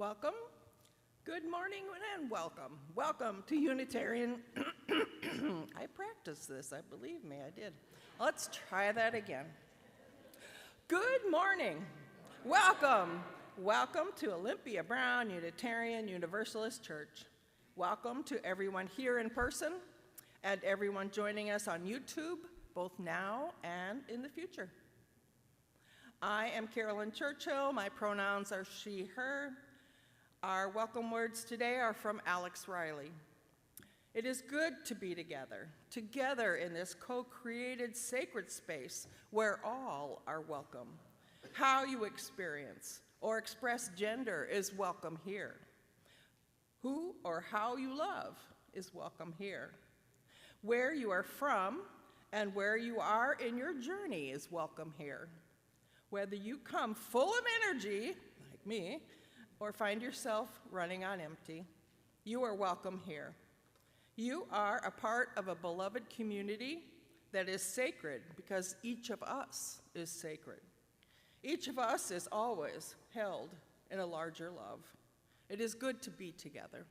Welcome. Good morning and welcome. Welcome to Unitarian. I practiced this, believe me, I did. Let's try that again. Good morning. Welcome. Welcome to Olympia Brown Unitarian Universalist Church. Welcome to everyone here in person and everyone joining us on YouTube, both now and in the future. I am Carolyn Churchill. My pronouns are she, her. Our welcome words today are from Alex Riley. It is good to be together in this co-created sacred space where all are welcome. How you experience or express gender is welcome here. Who or how you love is welcome here. Where you are from and where you are in your journey is welcome here. Whether you come full of energy, like me, or find yourself running on empty, you are welcome here. You are a part of a beloved community that is sacred because each of us is sacred. Each of us is always held in a larger love. It is good to be together.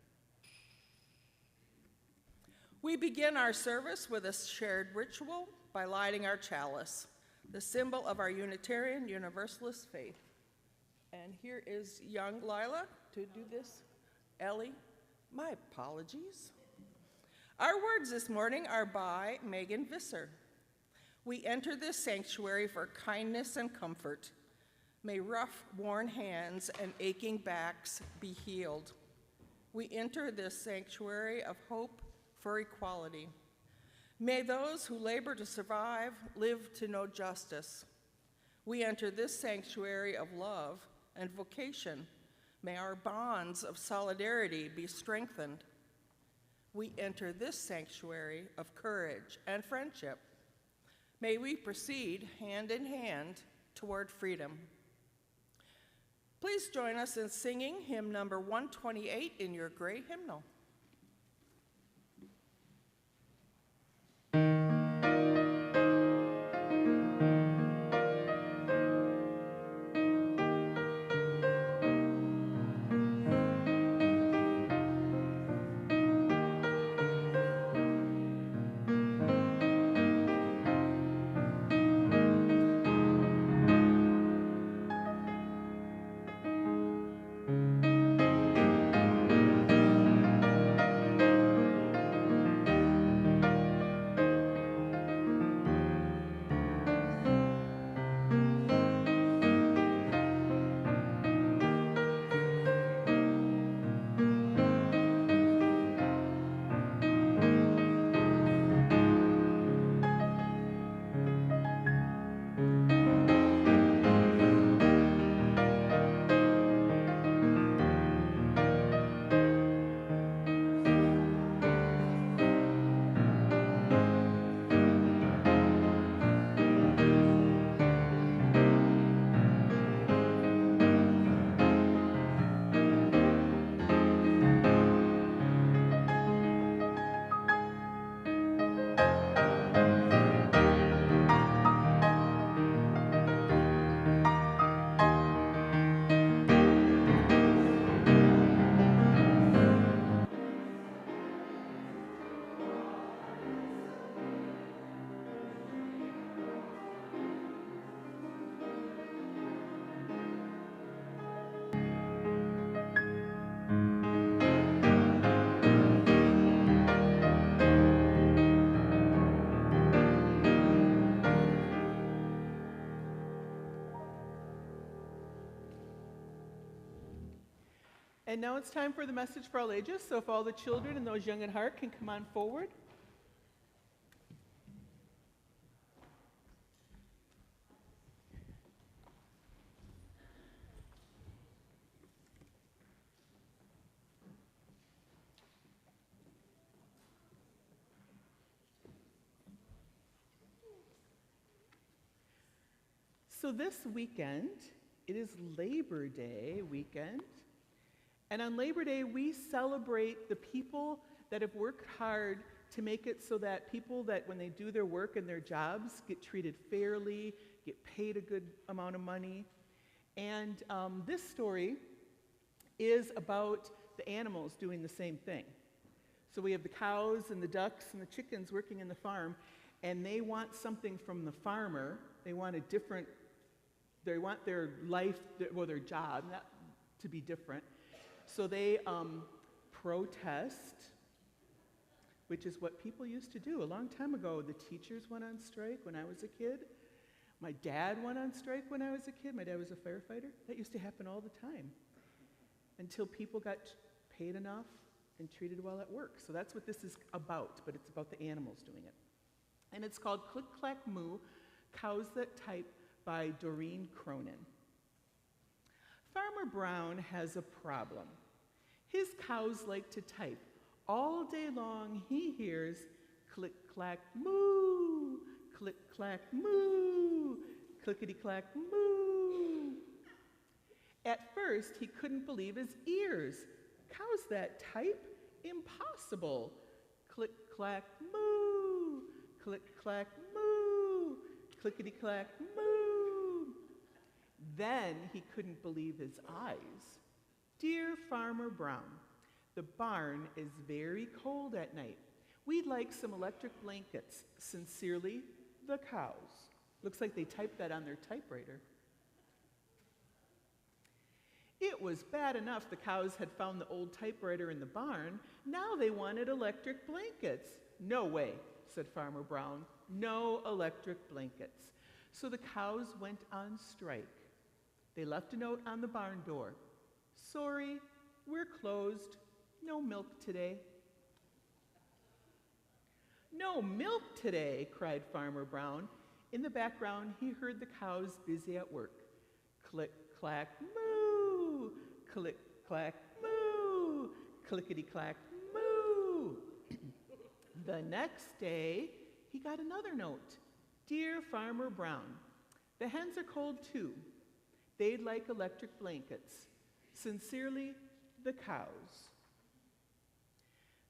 We begin our service with a shared ritual by lighting our chalice, the symbol of our Unitarian Universalist faith. And here is young Lila to do this. Ellie, my apologies. Our words this morning are by Megan Visser. We enter this sanctuary for kindness and comfort. May rough, worn hands and aching backs be healed. We enter this sanctuary of hope for equality. May those who labor to survive live to know justice. We enter this sanctuary of love and vocation. May our bonds of solidarity be strengthened. We enter this sanctuary of courage and friendship. May we proceed hand in hand toward freedom. Please join us in singing hymn number 128 in your gray hymnal. And now it's time for the message for all ages, so if all the children and those young at heart can come on forward. So this weekend, it is Labor Day weekend. And on Labor Day, we celebrate the people that have worked hard to make it so that people that when they do their work and their jobs get treated fairly, get paid a good amount of money. And this story is about the animals doing the same thing. So we have the cows and the ducks and the chickens working in the farm, and they want something from the farmer. They want their life, their job, to be different. So they protest, which is what people used to do a long time ago. The teachers went on strike when I was a kid. My dad went on strike when I was a kid. My dad was a firefighter. That used to happen all the time until people got paid enough and treated well at work. So that's what this is about, but it's about the animals doing it. And it's called Click Clack Moo, Cows That Type by Doreen Cronin. Farmer Brown has a problem. His cows like to type. All day long he hears click clack moo, click clack moo, clickety clack moo. At first he couldn't believe his ears. Cows that type? Impossible. Click clack moo, click clack moo, clickety clack moo. Then he couldn't believe his eyes. Dear Farmer Brown, the barn is very cold at night. We'd like some electric blankets. Sincerely, the cows. Looks like they typed that on their typewriter. It was bad enough the cows had found the old typewriter in the barn. Now they wanted electric blankets. No way, said Farmer Brown. No electric blankets. So the cows went on strike. They left a note on the barn door. Sorry, we're closed. No milk today. No milk today, cried Farmer Brown. In the background, he heard the cows busy at work. Click, clack, moo, click, clack, moo, clickety, clack, moo. The next day, he got another note. Dear Farmer Brown, the hens are cold too. They'd like electric blankets. Sincerely, the cows.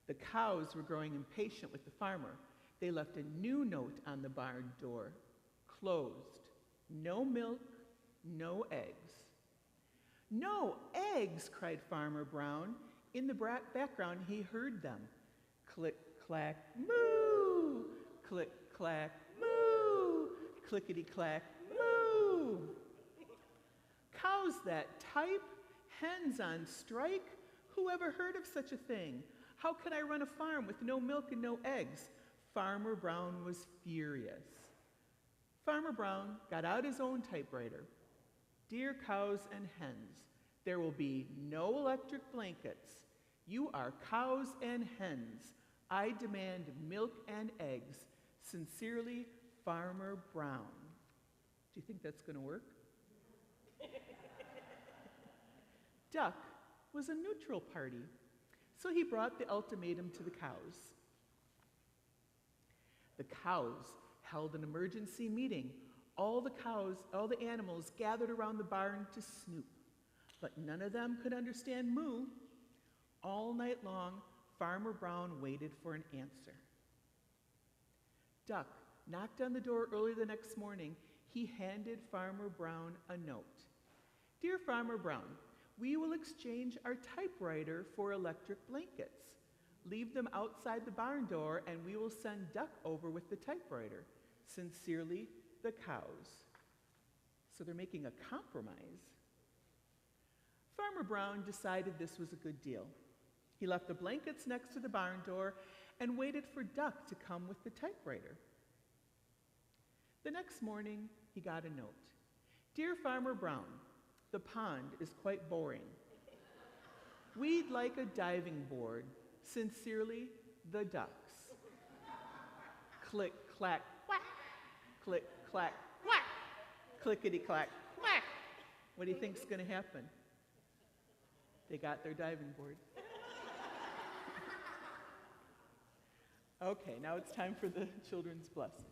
The cows were growing impatient with the farmer. They left a new note on the barn door. Closed. No milk, no eggs. No eggs, cried Farmer Brown. In the background, he heard them. Click, clack, moo, click, clack, moo, clickety, clack, moo. Cows that type, hens on strike? Who ever heard of such a thing? How can I run a farm with no milk and no eggs? Farmer Brown was furious. Farmer Brown got out his own typewriter. Dear cows and hens, there will be no electric blankets. You are cows and hens. I demand milk and eggs. Sincerely, Farmer Brown. Do you think that's going to work? Duck was a neutral party, so he brought the ultimatum to the cows. The cows held an emergency meeting. All the animals gathered around the barn to snoop, but none of them could understand moo. All night long, Farmer Brown waited for an answer. Duck knocked on the door early the next morning. He handed Farmer Brown a note. Dear Farmer Brown, we will exchange our typewriter for electric blankets. Leave them outside the barn door and we will send Duck over with the typewriter. Sincerely, the cows. So they're making a compromise. Farmer Brown decided this was a good deal. He left the blankets next to the barn door and waited for Duck to come with the typewriter. The next morning, he got a note. Dear Farmer Brown, the pond is quite boring. We'd like a diving board. Sincerely, the ducks. Click, clack, quack. Click, clack, quack. Clickety, clack, quack. What do you think's going to happen? They got their diving board. Okay, now it's time for the children's blessing.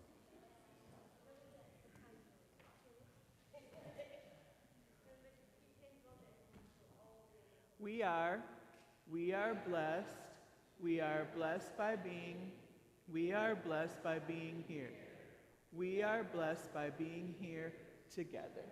We are blessed. We are blessed by being here. We are blessed by being here together.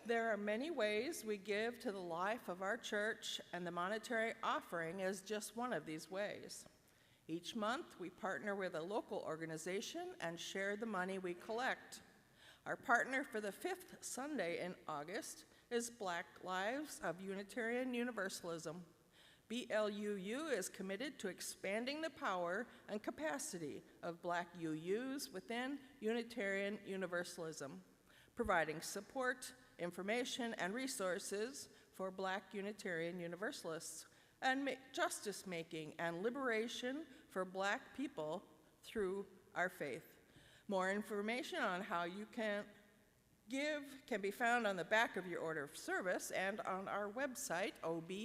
There are many ways we give to the life of our church, and the monetary offering is just one of these ways. Each month, we partner with a local organization and share the money we collect. Our partner for the 5th Sunday in August is Black Lives of Unitarian Universalism. BLUU is committed to expanding the power and capacity of Black UUs within Unitarian Universalism, providing support, information, and resources for Black Unitarian Universalists, and justice making and liberation for Black people through our faith. More information on how you can give can be found on the back of your order of service and on our website, obuuc.org.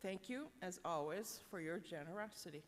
Thank you, as always, for your generosity.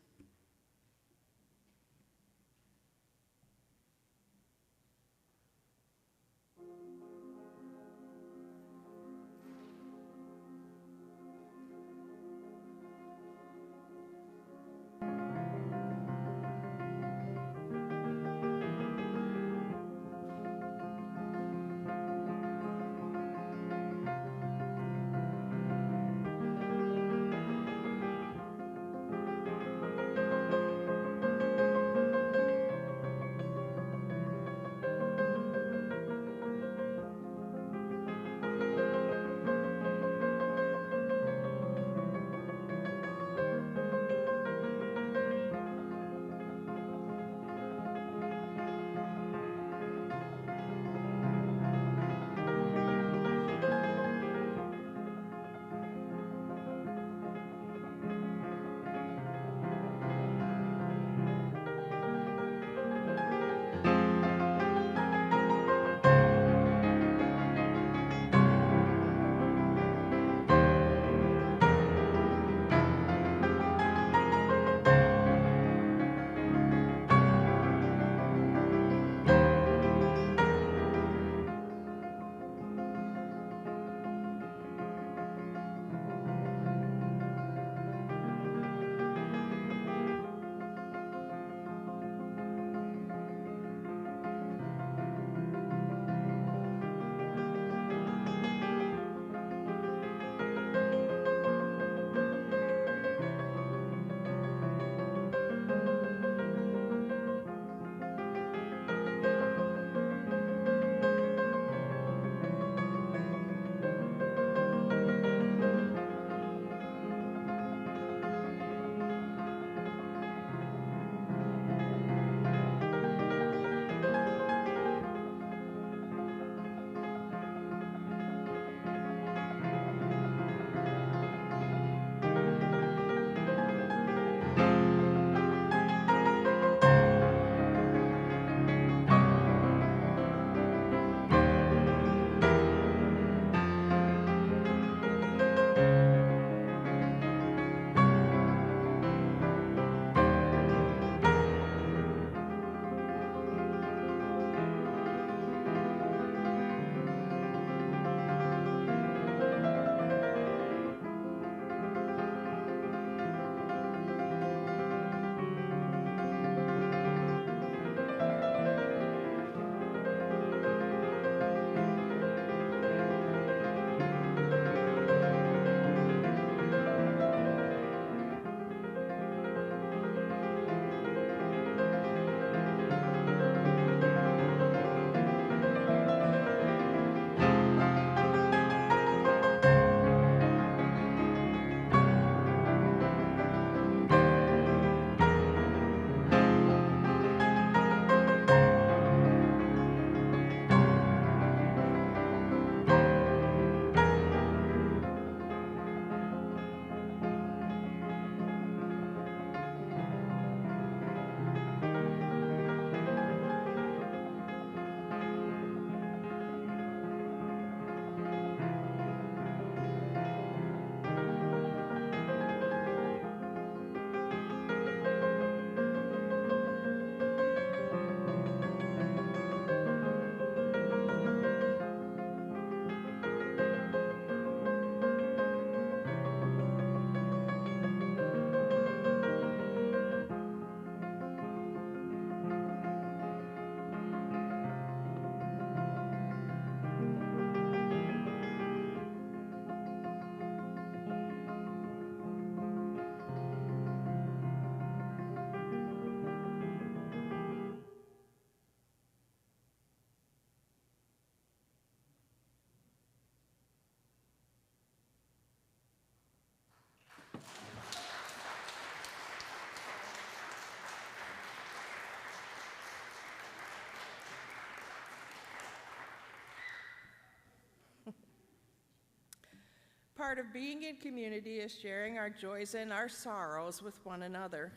Part of being in community is sharing our joys and our sorrows with one another.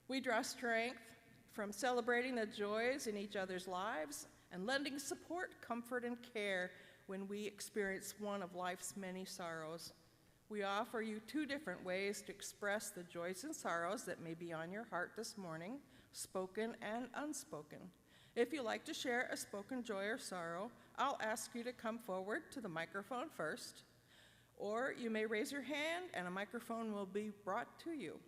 We draw strength from celebrating the joys in each other's lives and lending support, comfort, and care when we experience one of life's many sorrows. We offer you two different ways to express the joys and sorrows that may be on your heart this morning, spoken and unspoken. If you'd like to share a spoken joy or sorrow, I'll ask you to come forward to the microphone first, or you may raise your hand and a microphone will be brought to you.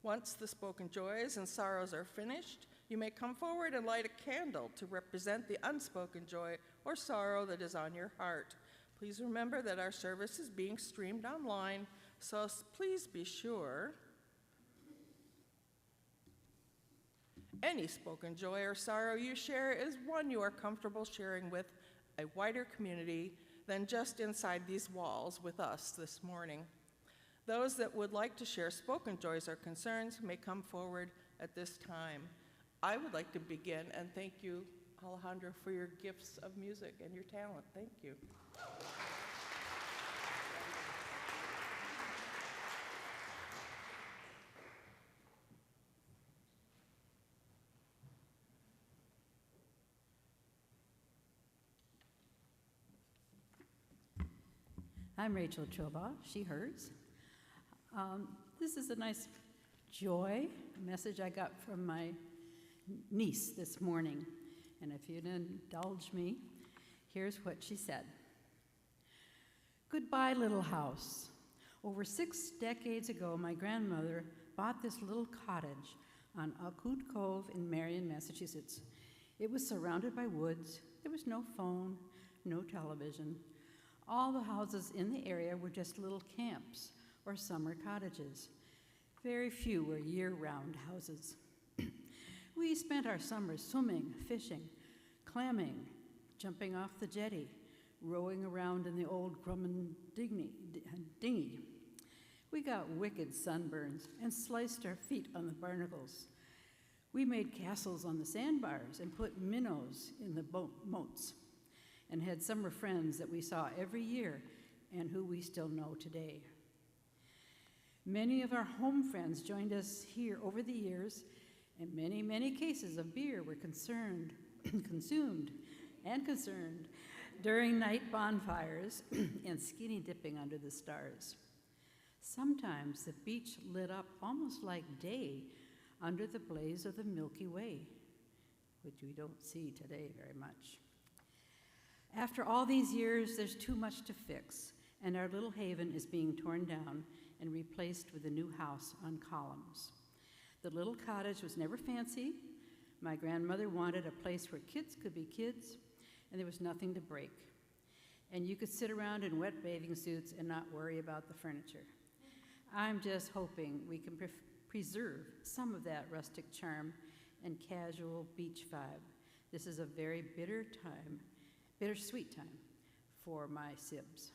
Once the spoken joys and sorrows are finished, you may come forward and light a candle to represent the unspoken joy or sorrow that is on your heart. Please remember that our service is being streamed online, so please be sure any spoken joy or sorrow you share is one you are comfortable sharing with a wider community than just inside these walls with us this morning. Those that would like to share spoken joys or concerns may come forward at this time. I would like to begin and thank you, Alejandro, for your gifts of music and your talent. Thank you. I'm Rachel Choba, she, hers. This is a nice joy message I got from my niece this morning. And if you'd indulge me, here's what she said. Goodbye, little house. Over 6 decades ago, my grandmother bought this little cottage on Alcoot Cove in Marion, Massachusetts. It was surrounded by woods. There was no phone, no television. All the houses in the area were just little camps or summer cottages. Very few were year-round houses. We spent our summers swimming, fishing, clamming, jumping off the jetty, rowing around in the old Grumman dinghy. We got wicked sunburns and sliced our feet on the barnacles. We made castles on the sandbars and put minnows in the moats, and had summer friends that we saw every year and who we still know today. Many of our home friends joined us here over the years, and many, many cases of beer were consumed during night bonfires and skinny dipping under the stars. Sometimes the beach lit up almost like day under the blaze of the Milky Way, which we don't see today very much. After all these years, there's too much to fix, and our little haven is being torn down and replaced with a new house on columns. The little cottage was never fancy. My grandmother wanted a place where kids could be kids, and there was nothing to break. And you could sit around in wet bathing suits and not worry about the furniture. I'm just hoping we can preserve some of that rustic charm and casual beach vibe. This is a very bittersweet time for my sibs.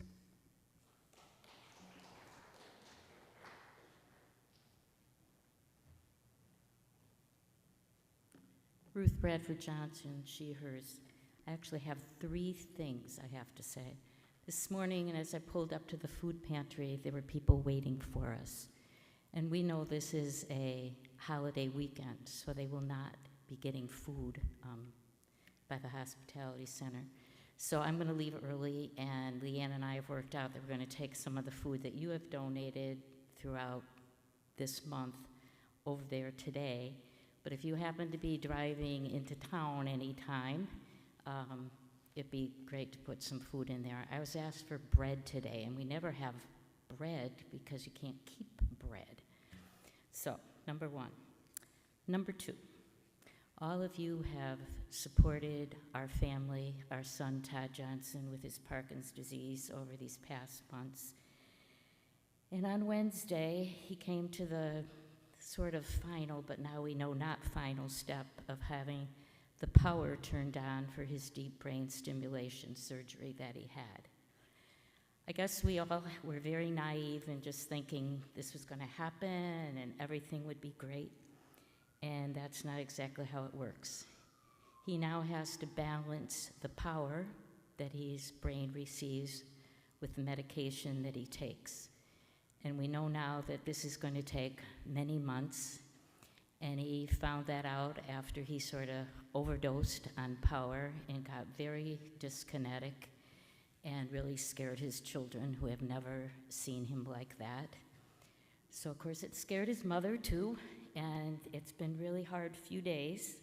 Ruth Bradford Johnson, she, hers. I actually have 3 things I have to say. This morning, and as I pulled up to the food pantry, there were people waiting for us. And we know this is a holiday weekend, so they will not be getting food by the hospitality center. So I'm going to leave early, and Leanne and I have worked out that we're going to take some of the food that you have donated throughout this month over there today. But if you happen to be driving into town anytime, it'd be great to put some food in there. I was asked for bread today, and we never have bread because you can't keep bread. So, number 1. Number 2, all of you have supported our family, our son Todd Johnson with his Parkinson's disease over these past months. And on Wednesday, he came to the sort of final, but now we know not final step of having the power turned on for his deep brain stimulation surgery that he had. I guess we all were very naive in just thinking this was going to happen and everything would be great. And that's not exactly how it works. He now has to balance the power that his brain receives with the medication that he takes. And we know now that this is going to take many months, and he found that out after he sort of overdosed on power and got very dyskinetic and really scared his children who have never seen him like that. So of course it scared his mother too, and it's been really hard few days.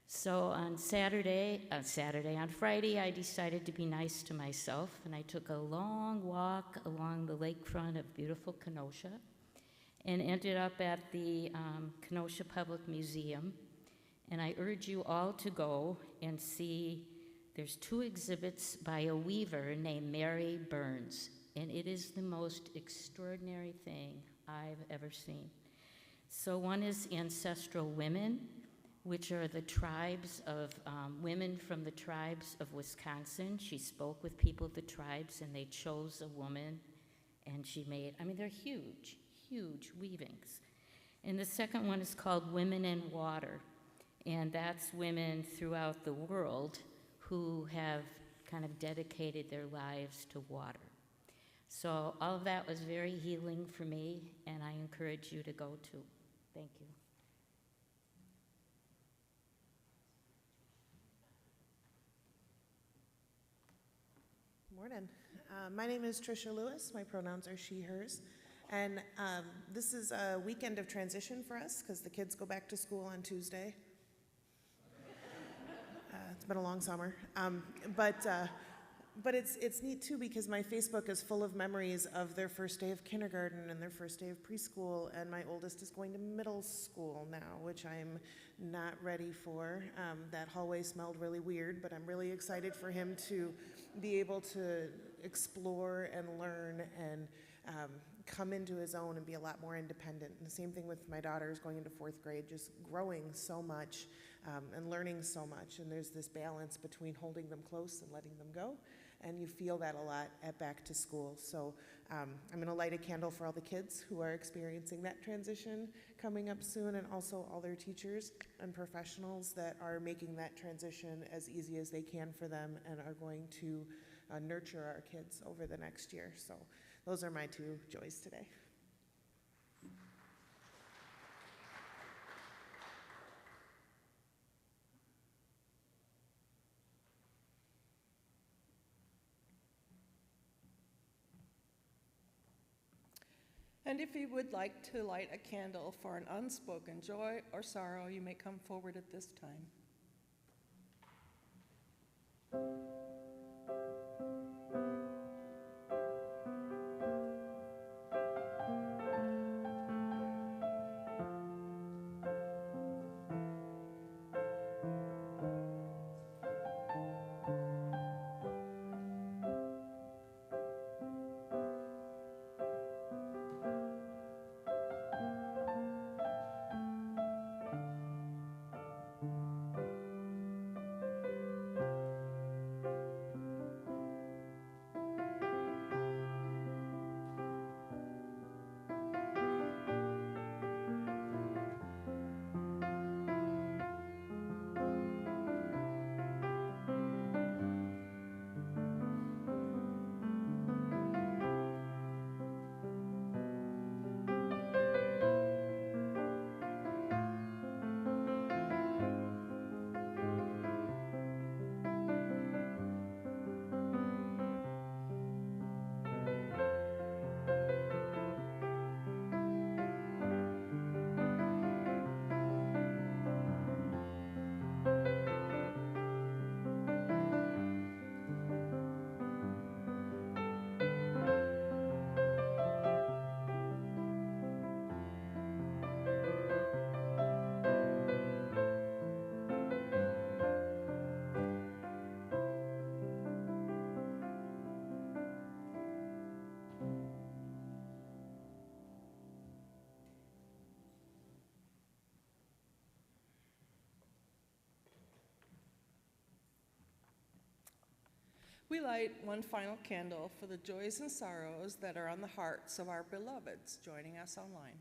So on Friday, I decided to be nice to myself, and I took a long walk along the lakefront of beautiful Kenosha and ended up at the Kenosha Public Museum. And I urge you all to go and see, there's 2 exhibits by a weaver named Mary Burns, and it is the most extraordinary thing I've ever seen. So one is Ancestral Women, which are the tribes of women from the tribes of Wisconsin. She spoke with people of the tribes, and they chose a woman, and she made, they're huge, huge weavings. And the second one is called Women in Water, and that's women throughout the world who have kind of dedicated their lives to water. So all of that was very healing for me, and I encourage you to go too. Thank you. Morning. My name is Trisha Lewis. My pronouns are she, hers. And this is a weekend of transition for us because the kids go back to school on Tuesday. It's been a long summer. But it's neat too because my Facebook is full of memories of their first day of kindergarten and their first day of preschool, and my oldest is going to middle school now, which I'm not ready for. That hallway smelled really weird, but I'm really excited for him to be able to explore and learn and come into his own and be a lot more independent. And the same thing with my daughters going into 4th grade, just growing so much and learning so much. And there's this balance between holding them close and letting them go. And you feel that a lot at back to school. So I'm going to light a candle for all the kids who are experiencing that transition coming up soon, and also all their teachers and professionals that are making that transition as easy as they can for them and are going to nurture our kids over the next year. So those are my 2 joys today. And if you would like to light a candle for an unspoken joy or sorrow, you may come forward at this time. We light one final candle for the joys and sorrows that are on the hearts of our beloveds joining us online.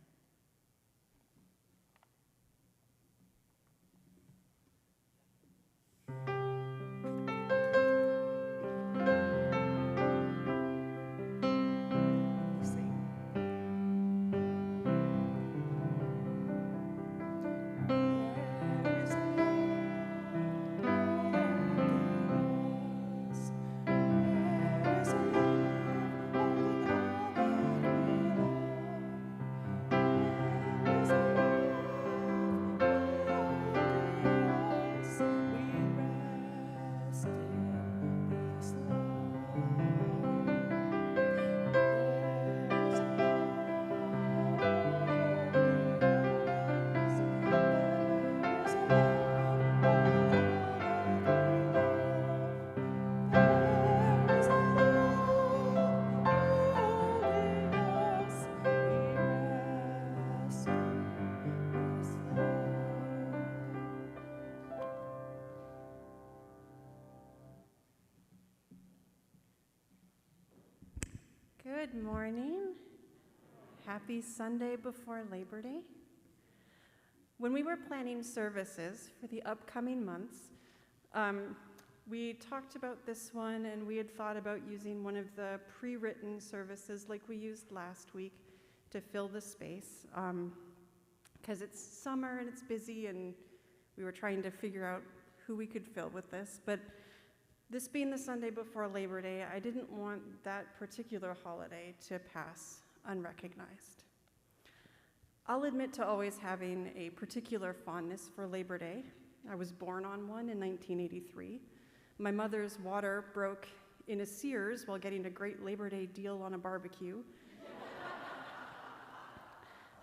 Good morning. Happy Sunday before Labor Day. When we were planning services for the upcoming months, we talked about this one and we had thought about using one of the pre-written services like we used last week to fill the space because it's summer and it's busy and we were trying to figure out who we could fill with this. But this being the Sunday before Labor Day, I didn't want that particular holiday to pass unrecognized. I'll admit to always having a particular fondness for Labor Day. I was born on one in 1983. My mother's water broke in a Sears while getting a great Labor Day deal on a barbecue.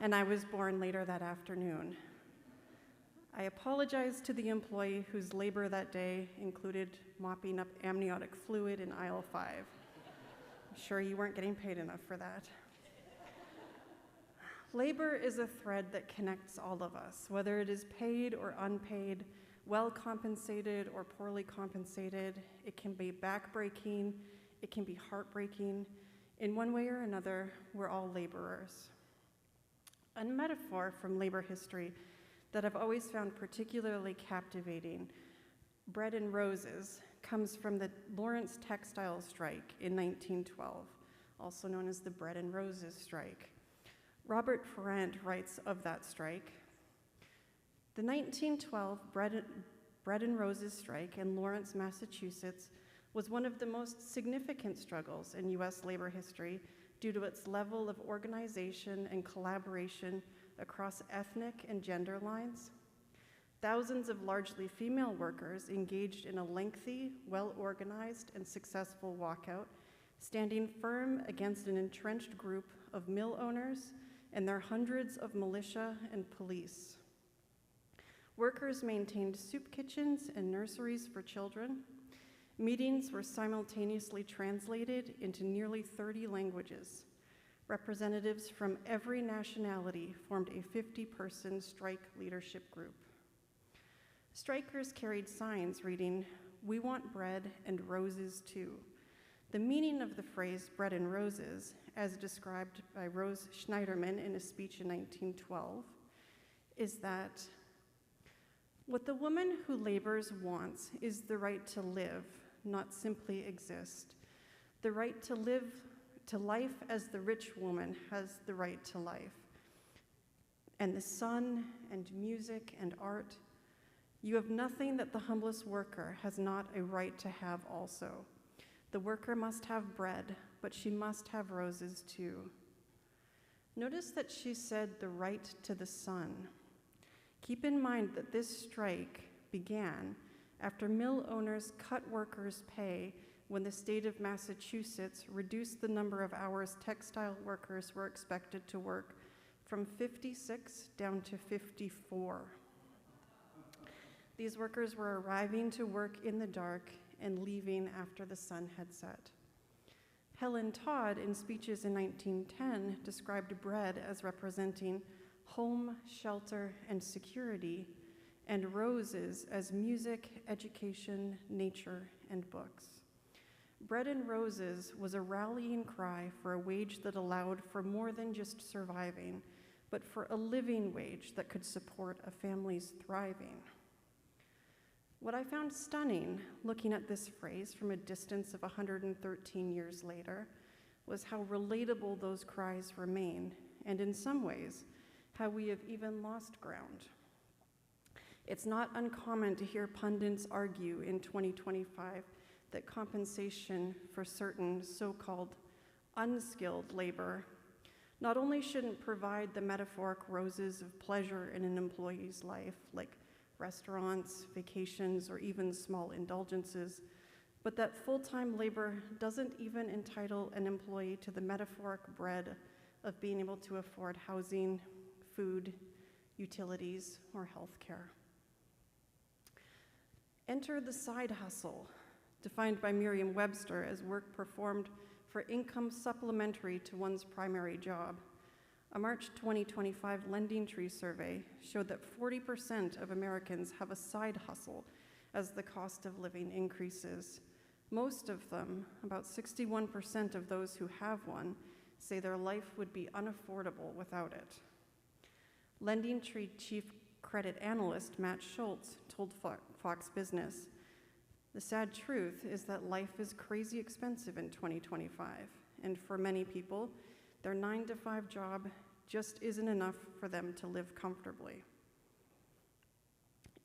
And I was born later that afternoon. I apologize to the employee whose labor that day included mopping up amniotic fluid in aisle 5. I'm sure you weren't getting paid enough for that. Labor is a thread that connects all of us, whether it is paid or unpaid, well compensated or poorly compensated. It can be backbreaking, it can be heartbreaking. In one way or another, we're all laborers. A metaphor from labor history that I've always found particularly captivating, bread and roses, comes from the Lawrence textile strike in 1912, also known as the Bread and Roses strike. Robert Ferrand writes of that strike, "The 1912 Bread and Roses strike in Lawrence, Massachusetts was one of the most significant struggles in US labor history due to its level of organization and collaboration across ethnic and gender lines. Thousands of largely female workers engaged in a lengthy, well-organized, and successful walkout, standing firm against an entrenched group of mill owners and their hundreds of militia and police. Workers maintained soup kitchens and nurseries for children. Meetings were simultaneously translated into nearly 30 languages. Representatives from every nationality formed a 50-person strike leadership group. Strikers carried signs reading, 'We want bread and roses too.' The meaning of the phrase bread and roses, as described by Rose Schneiderman in a speech in 1912, is that what the woman who labors wants is the right to live, not simply exist. The right to live to life as the rich woman has the right to life. And the sun and music and art, you have nothing that the humblest worker has not a right to have also. The worker must have bread, but she must have roses too." Notice that she said the right to the sun. Keep in mind that this strike began after mill owners cut workers' pay when the state of Massachusetts reduced the number of hours textile workers were expected to work from 56 down to 54. These workers were arriving to work in the dark and leaving after the sun had set. Helen Todd, in speeches in 1910, described bread as representing home, shelter, and security, and roses as music, education, nature, and books. Bread and Roses was a rallying cry for a wage that allowed for more than just surviving, but for a living wage that could support a family's thriving. What I found stunning, looking at this phrase from a distance of 113 years later, was how relatable those cries remain, and in some ways, how we have even lost ground. It's not uncommon to hear pundits argue in 2025 that compensation for certain so-called unskilled labor not only shouldn't provide the metaphoric roses of pleasure in an employee's life, like restaurants, vacations, or even small indulgences, but that full-time labor doesn't even entitle an employee to the metaphoric bread of being able to afford housing, food, utilities, or health care. Enter the side hustle, defined by Merriam-Webster as work performed for income supplementary to one's primary job. A March 2025 Lending Tree survey showed that 40% of Americans have a side hustle as the cost of living increases. Most of them, about 61% of those who have one, say their life would be unaffordable without it. LendingTree Chief Credit Analyst Matt Schultz told Fox Business, "The sad truth is that life is crazy expensive in 2025, and for many people, their 9-to-5 job just isn't enough for them to live comfortably."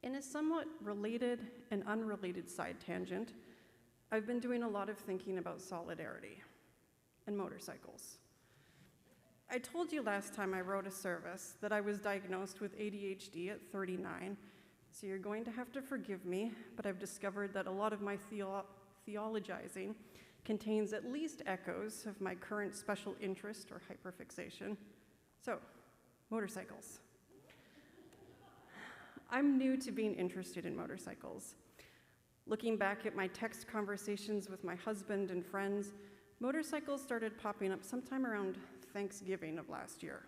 In a somewhat related and unrelated side tangent, I've been doing a lot of thinking about solidarity and motorcycles. I told you last time I wrote a service that I was diagnosed with ADHD at 39, so you're going to have to forgive me, but I've discovered that a lot of my theologizing contains at least echoes of my current special interest or hyperfixation. So, motorcycles. I'm new to being interested in motorcycles. Looking back at my text conversations with my husband and friends, motorcycles started popping up sometime around Thanksgiving of last year.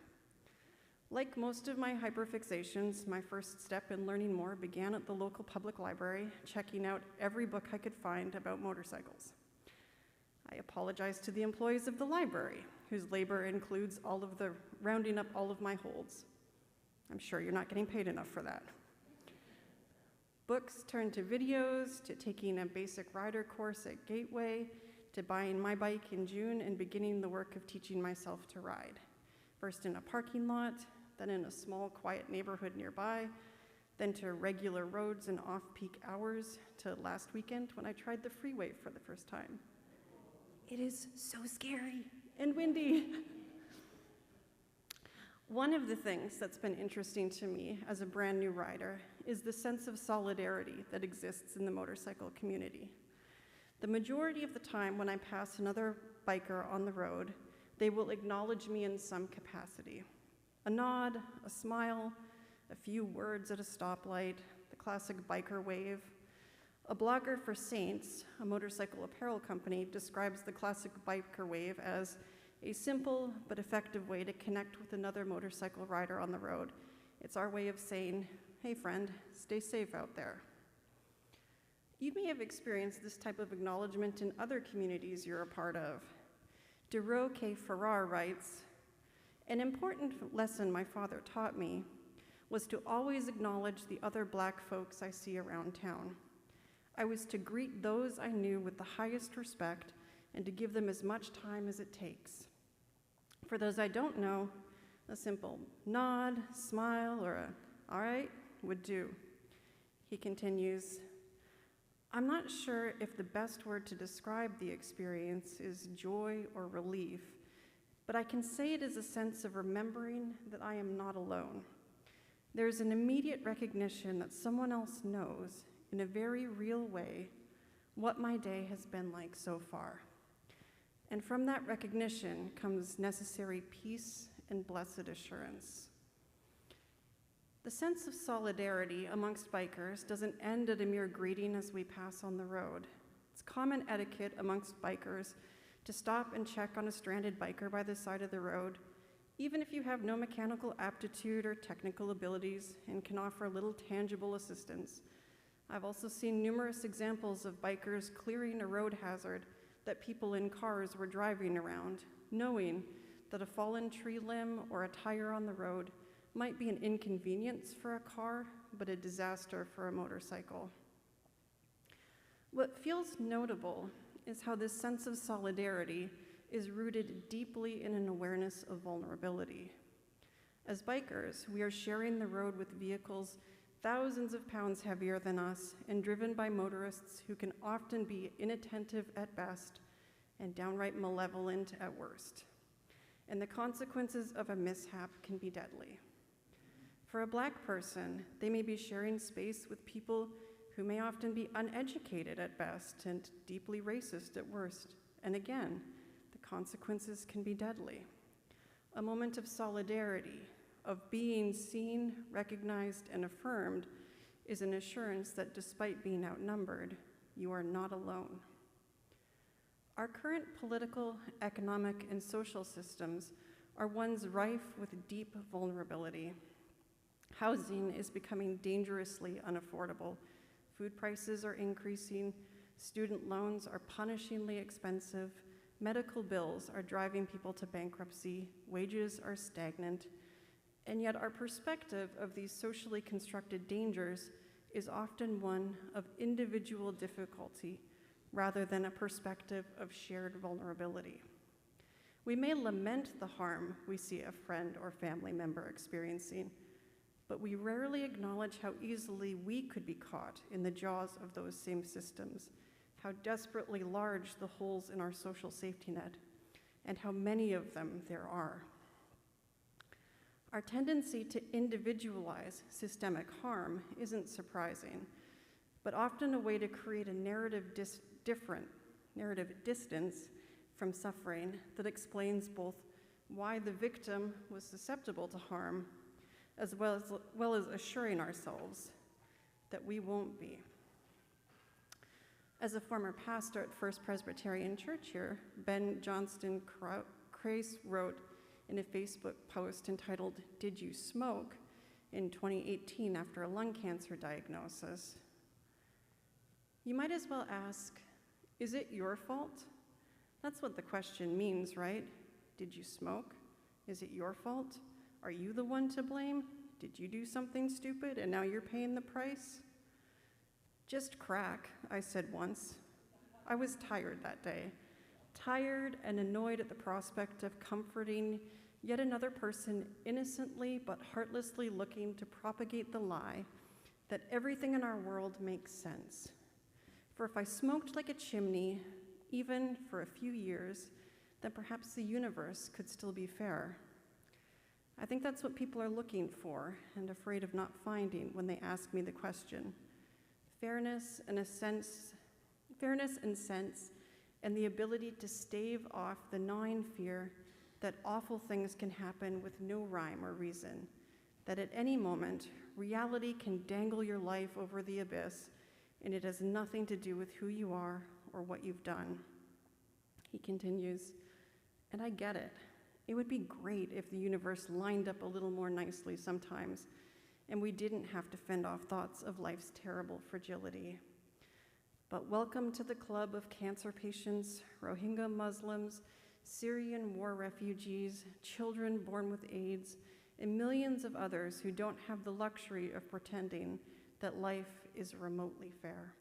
Like most of my hyperfixations, my first step in learning more began at the local public library, checking out every book I could find about motorcycles. I apologize to the employees of the library, whose labor includes rounding up all of my holds. I'm sure you're not getting paid enough for that. Books turned to videos, to taking a basic rider course at Gateway, to buying my bike in June and beginning the work of teaching myself to ride. First in a parking lot, then in a small, quiet neighborhood nearby, then to regular roads and off-peak hours, to last weekend when I tried the freeway for the first time. It is so scary and windy. One of the things that's been interesting to me as a brand new rider is the sense of solidarity that exists in the motorcycle community. The majority of the time when I pass another biker on the road, they will acknowledge me in some capacity. A nod, a smile, a few words at a stoplight, the classic biker wave. A blogger for Saints, a motorcycle apparel company, describes the classic biker wave as a simple but effective way to connect with another motorcycle rider on the road. It's our way of saying, "Hey friend, stay safe out there." You may have experienced this type of acknowledgement in other communities you're a part of. Dero K. Farrar writes, "An important lesson my father taught me was to always acknowledge the other Black folks I see around town. I was to greet those I knew with the highest respect and to give them as much time as it takes. For those I don't know, a simple nod, smile, or a all right would do." He continues, "I'm not sure if the best word to describe the experience is joy or relief, but I can say it is a sense of remembering that I am not alone. There's an immediate recognition that someone else knows, in a very real way, what my day has been like so far. And from that recognition comes necessary peace and blessed assurance." The sense of solidarity amongst bikers doesn't end at a mere greeting as we pass on the road. It's common etiquette amongst bikers to stop and check on a stranded biker by the side of the road, even if you have no mechanical aptitude or technical abilities and can offer little tangible assistance. I've also seen numerous examples of bikers clearing a road hazard that people in cars were driving around, knowing that a fallen tree limb or a tire on the road might be an inconvenience for a car, but a disaster for a motorcycle. What feels notable is how this sense of solidarity is rooted deeply in an awareness of vulnerability. As bikers, we are sharing the road with vehicles thousands of pounds heavier than us and driven by motorists who can often be inattentive at best and downright malevolent at worst. And the consequences of a mishap can be deadly. For a Black person, they may be sharing space with people who may often be uneducated at best and deeply racist at worst. And again, the consequences can be deadly. A moment of solidarity, of being seen, recognized, and affirmed is an assurance that despite being outnumbered, you are not alone. Our current political, economic, and social systems are ones rife with deep vulnerability. Housing is becoming dangerously unaffordable. Food prices are increasing. student loans are punishingly expensive, medical bills are driving people to bankruptcy, wages are stagnant, and yet our perspective of these socially constructed dangers is often one of individual difficulty rather than a perspective of shared vulnerability. We may lament the harm we see a friend or family member experiencing, but we rarely acknowledge how easily we could be caught in the jaws of those same systems, how desperately large the holes in our social safety net, and how many of them there are. Our tendency to individualize systemic harm isn't surprising, but often a way to create a narrative distance from suffering that explains both why the victim was susceptible to harm, as well as assuring ourselves that we won't be. As a former pastor at First Presbyterian Church here, Ben Johnston Crace wrote in a Facebook post entitled, "Did You Smoke?" in 2018 after a lung cancer diagnosis. You might as well ask, is it your fault? That's what the question means, right? Did you smoke? Is it your fault? Are you the one to blame? Did you do something stupid and now you're paying the price? Just crack, I said once. I was tired that day, tired and annoyed at the prospect of comforting yet another person innocently but heartlessly looking to propagate the lie that everything in our world makes sense. For if I smoked like a chimney, even for a few years, then perhaps the universe could still be fair. I think that's what people are looking for and afraid of not finding when they ask me the question. Fairness and sense, and the ability to stave off the gnawing fear that awful things can happen with no rhyme or reason, that at any moment, reality can dangle your life over the abyss, and it has nothing to do with who you are or what you've done. He continues, and I get it. It would be great if the universe lined up a little more nicely sometimes, and we didn't have to fend off thoughts of life's terrible fragility. But welcome to the club of cancer patients, Rohingya Muslims, Syrian war refugees, children born with AIDS, and millions of others who don't have the luxury of pretending that life is remotely fair.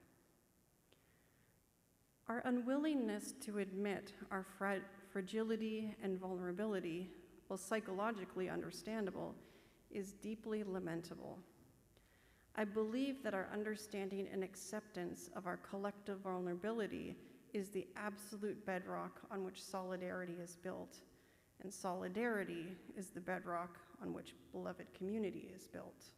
Our unwillingness to admit our fragility and vulnerability, while psychologically understandable, is deeply lamentable. I believe that our understanding and acceptance of our collective vulnerability is the absolute bedrock on which solidarity is built, and solidarity is the bedrock on which beloved community is built.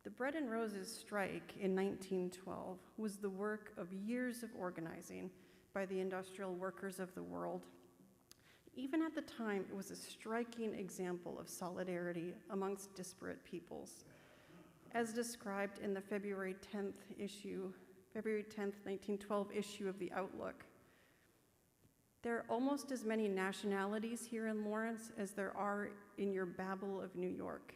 The Bread and Roses strike in 1912 was the work of years of organizing by the industrial workers of the world. Even at the time, it was a striking example of solidarity amongst disparate peoples. As described in the February 10th, 1912 issue of the Outlook, there are almost as many nationalities here in Lawrence as there are in your Babel of New York.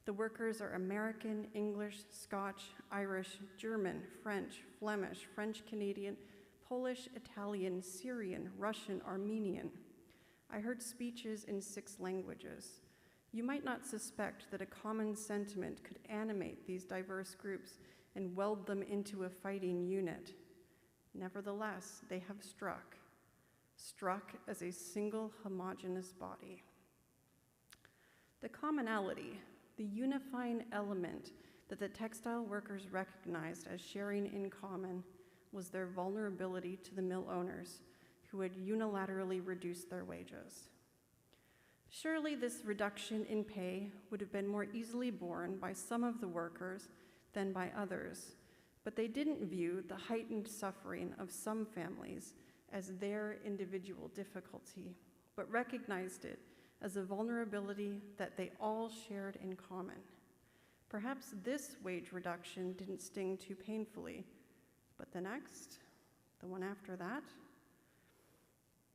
The workers are American, English, Scotch, Irish, German, French, Flemish, French-Canadian, Polish, Italian, Syrian, Russian, Armenian. I heard speeches in 6 languages. You might not suspect that a common sentiment could animate these diverse groups and weld them into a fighting unit. Nevertheless, they have struck as a single homogeneous body. The commonality, the unifying element that the textile workers recognized as sharing in common, was their vulnerability to the mill owners who had unilaterally reduced their wages. Surely this reduction in pay would have been more easily borne by some of the workers than by others, but they didn't view the heightened suffering of some families as their individual difficulty, but recognized it as a vulnerability that they all shared in common. Perhaps this wage reduction didn't sting too painfully, but the next, the one after that?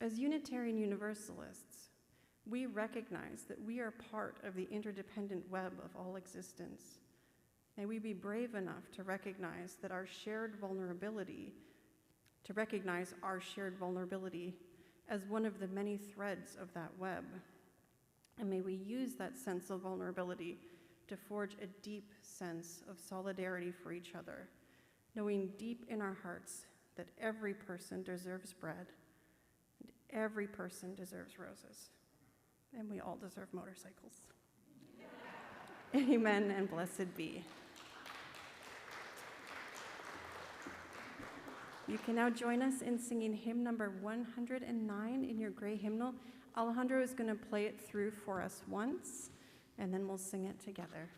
As Unitarian Universalists, we recognize that we are part of the interdependent web of all existence. May we be brave enough to recognize our shared vulnerability as one of the many threads of that web. And may we use that sense of vulnerability to forge a deep sense of solidarity for each other, knowing deep in our hearts that every person deserves bread and every person deserves roses, and we all deserve motorcycles. Amen and blessed be. You can now join us in singing hymn number 109 in your gray hymnal. Alejandro is going to play it through for us once, and then we'll sing it together.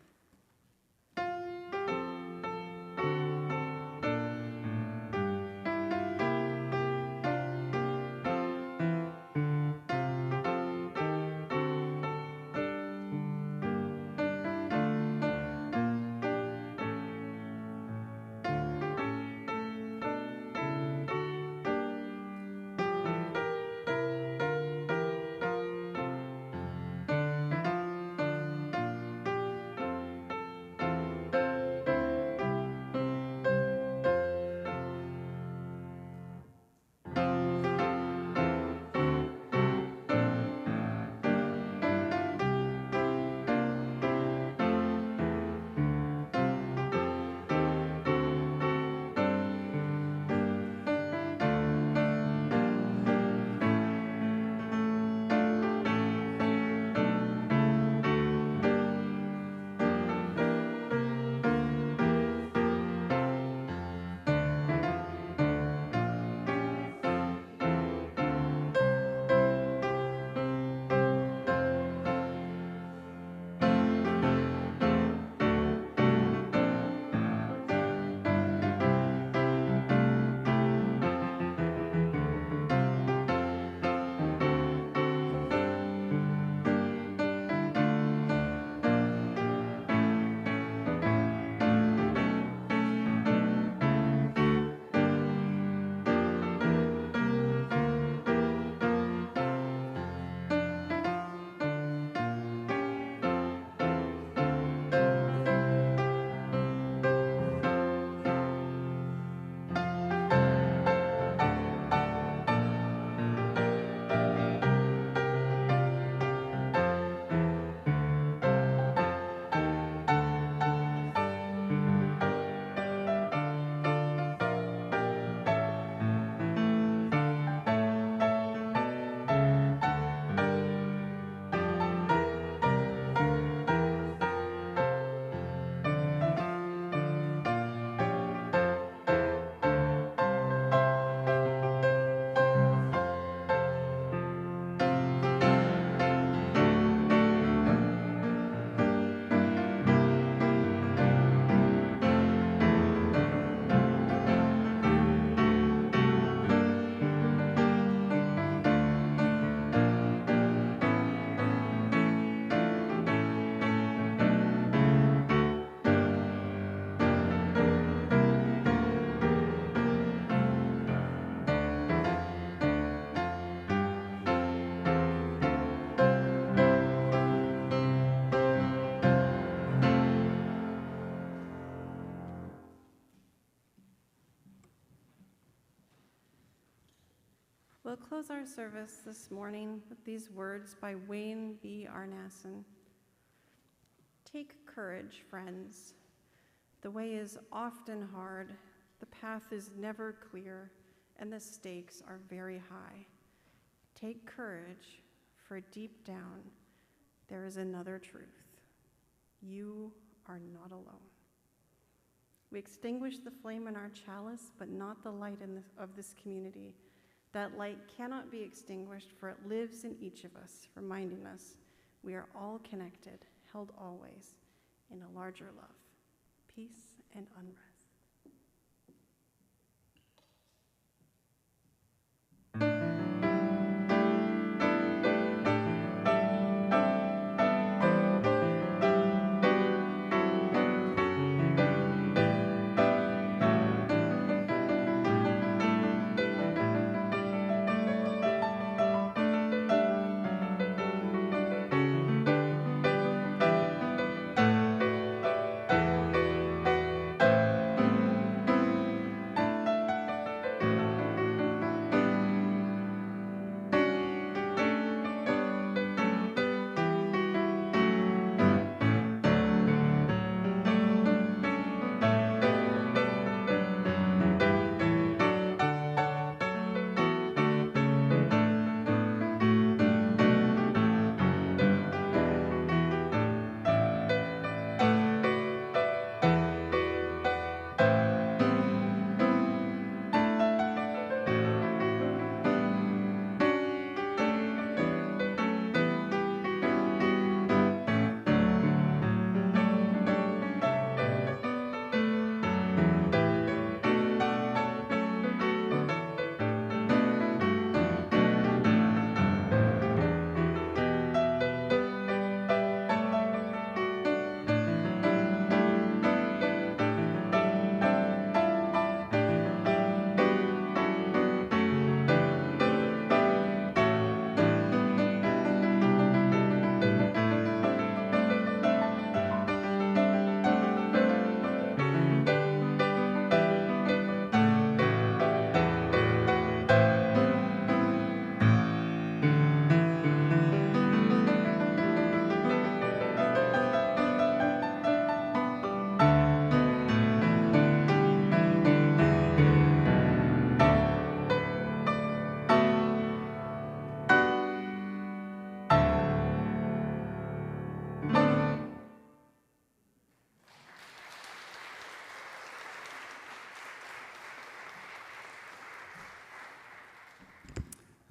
We'll close our service this morning with these words by Wayne B. Arnason. Take courage, friends. The way is often hard, the path is never clear, and the stakes are very high. Take courage, for deep down, there is another truth. You are not alone. We extinguish the flame in our chalice, but not the light of this community. That light cannot be extinguished, for it lives in each of us, reminding us we are all connected, held always in a larger love, peace and unrest.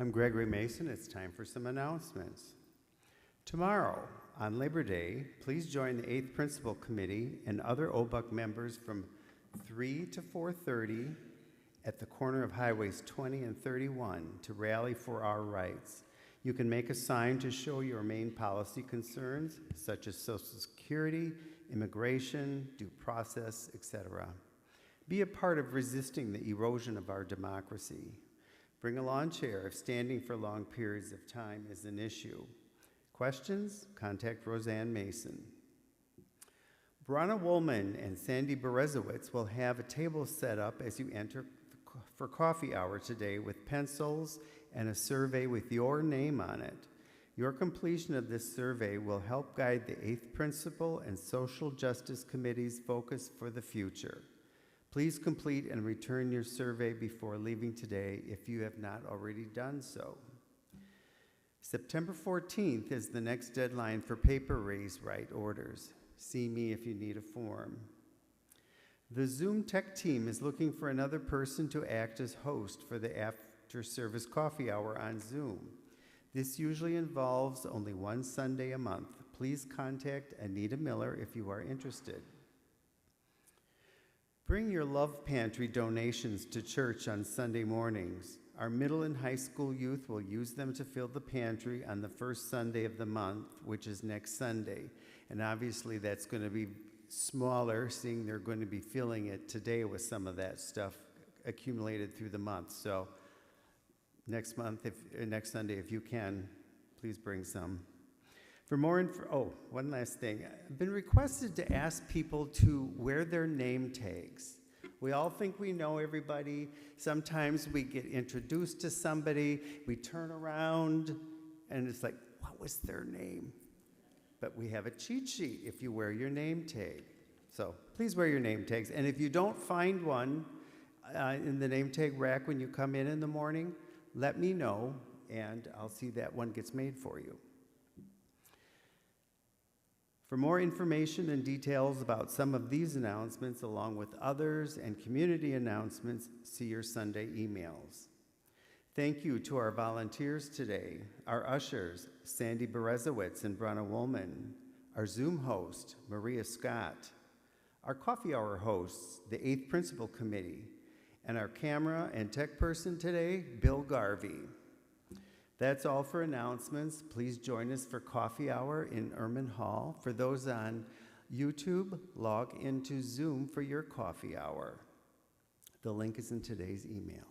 I'm Gregory Mason. It's time for some announcements. Tomorrow, on Labor Day, please join the 8th Principal Committee and other OBUUC members from 3 to 4:30 at the corner of Highways 20 and 31 to rally for our rights. You can make a sign to show your main policy concerns, such as Social Security, immigration, due process, etc. Be a part of resisting the erosion of our democracy. Bring a lawn chair if standing for long periods of time is an issue. Questions? Contact Roseanne Mason. Brana Woolman and Sandy Berezowitz will have a table set up as you enter for coffee hour today with pencils and a survey with your name on it. Your completion of this survey will help guide the 8th Principal and Social Justice Committee's focus for the future. Please complete and return your survey before leaving today if you have not already done so. September 14th is the next deadline for paper raise right orders. See me if you need a form. The Zoom Tech team is looking for another person to act as host for the after-service coffee hour on Zoom. This usually involves only one Sunday a month. Please contact Anita Miller if you are interested. Bring your Love Pantry donations to church on Sunday mornings. Our middle and high school youth will use them to fill the pantry on the first Sunday of the month, which is next Sunday. And obviously that's going to be smaller, seeing they're going to be filling it today with some of that stuff accumulated through the month. So next Sunday, if you can, please bring some. For more info, one last thing. I've been requested to ask people to wear their name tags. We all think we know everybody. Sometimes we get introduced to somebody, we turn around, and it's like, what was their name? But we have a cheat sheet if you wear your name tag. So please wear your name tags. And if you don't find one in the name tag rack when you come in the morning, let me know, and I'll see that one gets made for you. For more information and details about some of these announcements, along with others and community announcements, see your Sunday emails. Thank you to our volunteers today, our ushers, Sandy Berezowitz and Brana Woolman, our Zoom host, Maria Scott, our coffee hour hosts, the 8th Principal Committee, and our camera and tech person today, Bill Garvey. That's all for announcements. Please join us for coffee hour in Erman Hall. For those on YouTube, log into Zoom for your coffee hour. The link is in today's email.